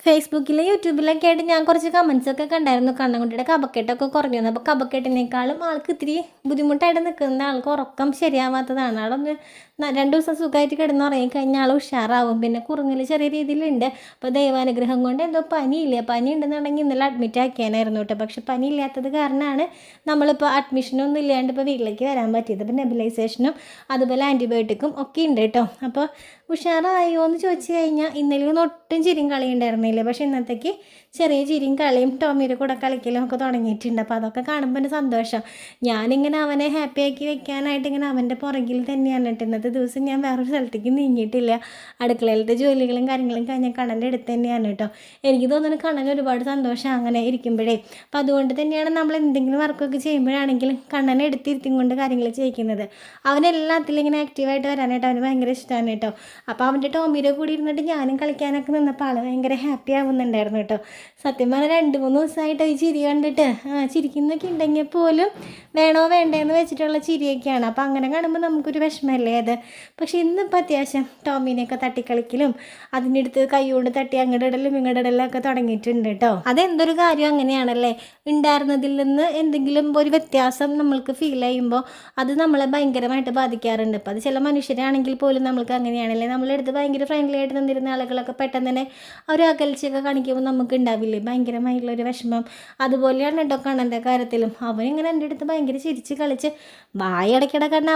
ഫേസ്ബുക്കിലും യൂട്യൂബിലൊക്കെ ആയിട്ട് ഞാൻ കുറച്ച് കമൻസൊക്കെ കണ്ടായിരുന്നു. കണ്ണൻകുട്ടിയുടെ കഫക്കെട്ടൊക്കെ കുറഞ്ഞു വന്നു. അപ്പോൾ കഫക്കെട്ടിനേക്കാളും ആൾക്ക് ഇത്തിരി ബുദ്ധിമുട്ടായിട്ട് നിൽക്കുന്ന ആൾക്ക് ഉറക്കം ശരിയാവാത്തതാണ്. ആളൊന്ന് 2 ദിവസം സുഖമായിട്ട് കിടന്നുറങ്ങി കഴിഞ്ഞാൽ ആൾ ഉഷാറാവും. പിന്നെ കുറുങ്ങൽ ചെറിയ രീതിയിലുണ്ട്. അപ്പോൾ ദൈവാനുഗ്രഹം കൊണ്ട് എന്തോ പനിയില്ല. പനി ഉണ്ടെന്നുണ്ടെങ്കിൽ ഇന്നലെ അഡ്മിറ്റ് ആക്കിയാനായിരുന്നു കേട്ടോ. പക്ഷെ പനി ഇല്ലാത്തത് കാരണമാണ് നമ്മളിപ്പോൾ അഡ്മിഷനൊന്നും ഇല്ലാണ്ട് ഇപ്പോൾ വീട്ടിലേക്ക് വരാൻ പറ്റിയത്. അപ്പോൾ നെബുലൈസേഷനും അതുപോലെ ആൻറ്റിബയോട്ടിക്കും ഒക്കെ ഉണ്ട് കേട്ടോ. അപ്പോൾ ഉഷാറായോ എന്ന് ചോദിച്ചു കഴിഞ്ഞാൽ ഇന്നലെ ഒന്നും ഒട്ടും ചിരിയും കളി ഉണ്ടായിരുന്നില്ല. പക്ഷെ ഇന്നത്തേക്ക് ചെറിയ ചിരിയും കളിയും ടോമിയുടെ കൂടെ കളിക്കലും ഒക്കെ തുടങ്ങിയിട്ടുണ്ട്. അപ്പോൾ അതൊക്കെ കാണുമ്പോൾ ഒരു സന്തോഷം. ഞാനിങ്ങനെ അവനെ ഹാപ്പിയാക്കി വെക്കാനായിട്ട് ഇങ്ങനെ അവൻ്റെ പുറകിൽ തന്നെയാണ് കേട്ടോ. ഇന്നത്തെ ദിവസം ഞാൻ വേറൊരു സ്ഥലത്തേക്ക് നീങ്ങിയിട്ടില്ല. അടുക്കളയിലത്തെ ജോലികളും കാര്യങ്ങളും കഴിഞ്ഞാൽ കണ്ണൻ്റെ അടുത്ത് തന്നെയാണ് കേട്ടോ. എനിക്ക് തോന്നുന്നു കണ്ണൻ ഒരുപാട് സന്തോഷം അങ്ങനെ ഇരിക്കുമ്പോഴേ. അപ്പോൾ അതുകൊണ്ട് തന്നെയാണ് നമ്മൾ എന്തെങ്കിലും വർക്കൊക്കെ ചെയ്യുമ്പോഴാണെങ്കിലും കണ്ണനെ എടുത്തിരുത്തി കൊണ്ട് കാര്യങ്ങൾ ചെയ്യിക്കുന്നത്. അവനെല്ലാത്തിലും ഇങ്ങനെ ആക്റ്റീവായിട്ട് വരാനായിട്ട് അവന് ഭയങ്കര ഇഷ്ടമാണ് കേട്ടോ. അപ്പോൾ അവൻ്റെ ടോമിയുടെ കൂടി ഇരുന്നിട്ട് ഞാനും കളിക്കാനൊക്കെ നിന്നപ്പോൾ ആൾ ഭയങ്കര ഹാപ്പി ആവുന്നുണ്ടായിരുന്നു കേട്ടോ. സത്യം പറഞ്ഞാൽ 2-3 ദിവസമായിട്ട് ഈ ചിരി കണ്ടിട്ട് ചിരിക്കുന്നൊക്കെ ഉണ്ടെങ്കിൽ പോലും വേണോ വേണ്ടേന്ന് വെച്ചിട്ടുള്ള ചിരിയൊക്കെയാണ്. അപ്പോൾ അങ്ങനെ കാണുമ്പോൾ നമുക്കൊരു വിഷമമല്ലേ അത്. പക്ഷേ ഇന്നിപ്പോൾ അത്യാവശ്യം ടോമിനെയൊക്കെ തട്ടിക്കളിക്കലും അതിൻ്റെ അടുത്ത് കൈ കൊണ്ട് തട്ടി അങ്ങടിടലും ഇങ്ങടിടലും ഒക്കെ തുടങ്ങിയിട്ടുണ്ട് കേട്ടോ. അതെന്തൊരു കാര്യം അങ്ങനെയാണല്ലേ. ഉണ്ടായിരുന്നതിൽ നിന്ന് എന്തെങ്കിലും ഒരു വ്യത്യാസം നമ്മൾക്ക് ഫീൽ ചെയ്യുമ്പോൾ അത് നമ്മളെ ഭയങ്കരമായിട്ട് ബാധിക്കാറുണ്ട്. അപ്പോൾ അത് ചില മനുഷ്യരാണെങ്കിൽ പോലും നമ്മൾക്ക് അങ്ങനെയാണല്ലേ. നമ്മളെടുത്ത് ഭയങ്കര ഫ്രണ്ട്ലി ആയിട്ട് നിന്നിരുന്ന ആളുകളൊക്കെ പെട്ടെന്ന് തന്നെ ഒരു അകൽച്ചയൊക്കെ കാണിക്കുമ്പോൾ നമുക്ക് ഉണ്ടാവില്ലേ ഭയങ്കരമായിട്ടുള്ളൊരു വിഷമം. അതുപോലെയാണ് കേട്ടോ കണ്ണൻ്റെ കാര്യത്തിലും. അവനിങ്ങനെ എൻ്റെ അടുത്ത് ഭയങ്കര ചിരിച്ച് കളിച്ച് വായടയ്ക്കട കണ്ണ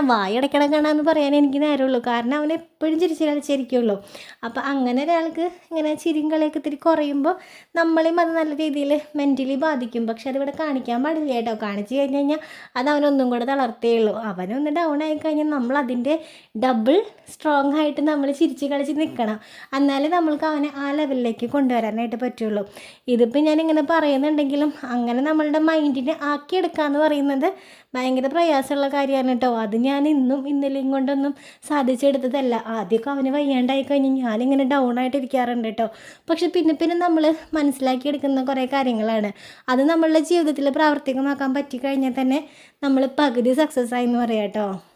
എന്ന് പറയാൻ എനിക്ക് നേരമുള്ളൂ. കാരണം അവൻ എപ്പോഴും ചിരിച്ച് കളിച്ചിരിക്കുള്ളൂ. അപ്പോൾ അങ്ങനെ ഒരാൾക്ക് ഇങ്ങനെ ചിരിയും കളിയൊക്കെ ഇത്തിരി കുറയുമ്പോൾ നമ്മളെയും അത് നല്ല രീതിയിൽ മെൻ്റലി ബാധിക്കും. പക്ഷെ അതിവിടെ കാണിക്കാൻ പാടില്ല കേട്ടോ. കാണിച്ച് കഴിഞ്ഞ് കഴിഞ്ഞാൽ അത് അവനൊന്നും കൂടെ തളർത്തേയുള്ളൂ. അവനൊന്ന് ഡൗൺ ആയി കഴിഞ്ഞാൽ നമ്മൾ അതിൻ്റെ ഡബിൾ സ്ട്രോങ് ആയിട്ട് നമ്മൾ ചിരിച്ച് കളിച്ച് നിൽക്കണം. എന്നാലേ നമ്മൾക്ക് അവനെ ആ ലെവലിലേക്ക് കൊണ്ടുവരാനായിട്ട് പറ്റുള്ളൂ. ഇതിപ്പോൾ ഞാനിങ്ങനെ പറയുന്നുണ്ടെങ്കിലും അങ്ങനെ നമ്മളുടെ മൈൻഡിനെ ആക്കിയെടുക്കുക എന്ന് പറയുന്നത് ഭയങ്കര പ്രയാസമുള്ള കാര്യമാണ് കേട്ടോ. അത് ഞാൻ ഇന്നും ഇന്നലെയും കൊണ്ടൊന്നും സാധിച്ചെടുത്തതല്ല. ആദ്യമൊക്കെ അവന് വയ്യാണ്ടായി കഴിഞ്ഞ് ഞാനിങ്ങനെ ഡൗൺ ആയിട്ട് ഇരിക്കാറുണ്ട് കേട്ടോ. പക്ഷെ പിന്നെ നമ്മൾ മനസ്സിലാക്കിയെടുക്കുന്ന കുറേ കാര്യങ്ങളാണ്. അത് നമ്മളുടെ ജീവിതത്തിൽ പ്രാവർത്തികമാക്കാൻ പറ്റിക്കഴിഞ്ഞാൽ തന്നെ നമ്മൾ പകുതി സക്സസ് ആയി എന്ന് പറയാം കേട്ടോ.